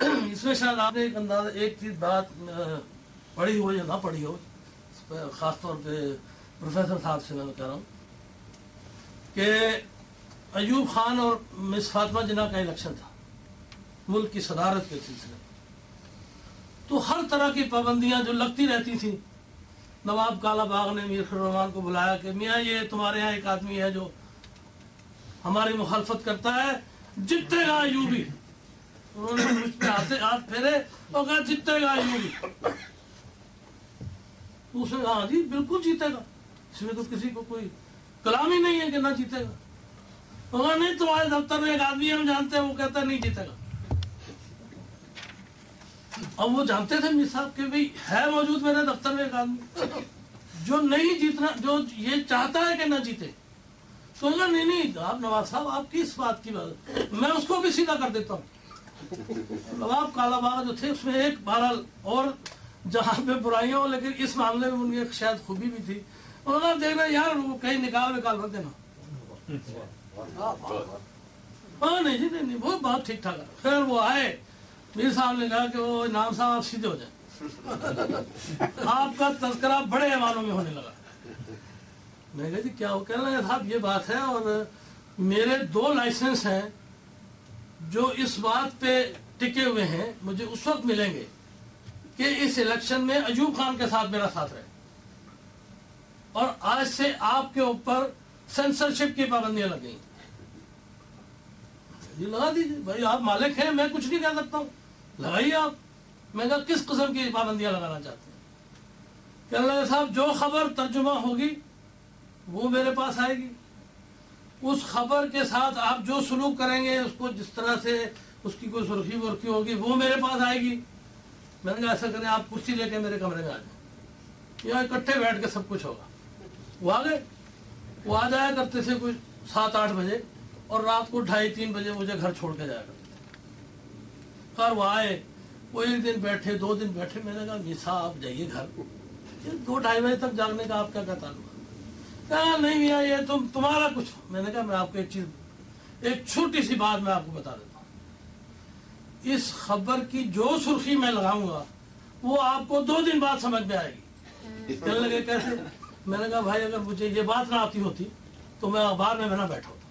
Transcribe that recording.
اس میں شاید آپ نے ایک چیز بات پڑھی ہو یا نہ پڑھی ہو، خاص طور پہ پروفیسر صاحب سے میں کہہ رہا ہوں کہ ایوب خان اور مس فاطمہ جناح کا الیکشن تھا ملک کی صدارت کے سلسلے میں، تو ہر طرح کی پابندیاں جو لگتی رہتی تھیں، نواب کالا باغ نے میر خسرو الرحمان کو بلایا کہ میاں یہ تمہارے یہاں ایک آدمی ہے جو ہماری مخالفت کرتا ہے، جیتے گا ایوبی۔ انہوں نے مجھ پہ ہاتھ پھیرے اور کہا جیتے گا ایوبی۔ اس نے کہا ہاں جی بالکل جیتے گا، اس میں تو کسی کو کوئی کلام ہی نہیں ہے کہ نہ جیتے گا۔ انہوں نے نہیں، تمہارے دفتر میں ایک آدمی ہم جانتے ہیں وہ کہتا ہے نہیں جیتے گا۔ اب وہ جانتے تھے میر صاحب کہ بھئی ہے موجود میرے دفتر میں ایک آدمی جو نہیں جیتنا، جو یہ چاہتا ہے کہ نہ جیتے۔ تو انہوں نے نہیں آپ نواب صاحب آپ کی اس بات کی بات، میں اس کو بھی سیدھا کر دیتا ہوں۔ نواب کالا باغ جو تھے اس میں ایک بہرحال اور جہاں پہ برائیاں ہو لیکن اس معاملے میں ان کی ایک شاید خوبی بھی تھی، انہوں نے دیکھنا یار وہ کہیں نکال رکھ دینا۔ ہاں نہیں جی نہیں وہ بہت ٹھیک ٹھاک ہے۔ خیر وہ آئے، میر صاحب نے کہا کہ وہ انعام صاحب آپ سیدھے ہو جائیں، آپ کا تذکرہ بڑے ایوانوں میں ہونے لگا۔ میں کہا جی کیا ہو؟ کہنے لگا صاحب یہ بات ہے اور میرے 2 لائسنس ہیں جو اس بات پہ ٹکے ہوئے ہیں، مجھے اس وقت ملیں گے کہ اس الیکشن میں ایوب خان کے ساتھ میرا ساتھ رہے، اور آج سے آپ کے اوپر سینسرشپ کی پابندیاں لگ گئی۔ جی لگا دیجیے بھائی، آپ مالک ہیں، میں کچھ نہیں کہہ سکتا ہوں، لگائیے آپ۔ میں کہا کس قسم کی پابندیاں لگانا چاہتے ہیں؟ کہنے لگے صاحب جو خبر ترجمہ ہوگی وہ میرے پاس آئے گی، اس خبر کے ساتھ آپ جو سلوک کریں گے، اس کو جس طرح سے اس کی کوئی سرخی ورخی ہوگی وہ میرے پاس آئے گی۔ میں نے کہا ایسا کریں آپ کرسی لے کے میرے کمرے میں آ جائیں، یہاں اکٹھے بیٹھ کے سب کچھ ہوگا۔ وہ آ گئے، وہ آ جایا کرتے تھے کوئی 7-8 بجے اور رات کو 2:30-3 بجے مجھے گھر چھوڑ کے جایا کرتے تھے۔ خیر وہ آئے، وہ 1 دن بیٹھے 2 دن بیٹھے، میں نے کہا میسا آپ جائیے گھر، 2-2:30 بجے تک جاگنے کا آپ کیا تعلق؟ کہا نہیں میاں یہ تمہارا کچھ۔ میں نے کہا میں آپ کو ایک چھوٹی سی بات میں آپ کو بتا دیتا ہوں، اس خبر کی جو سرخی میں لگاؤں گا وہ آپ کو 2 دن بعد سمجھ میں آئے گی۔ کہنے لگے کیسے؟ میں نے کہا بھائی اگر مجھے یہ بات نہ آتی ہوتی تو میں اخبار میں نہ بیٹھا ہوتا۔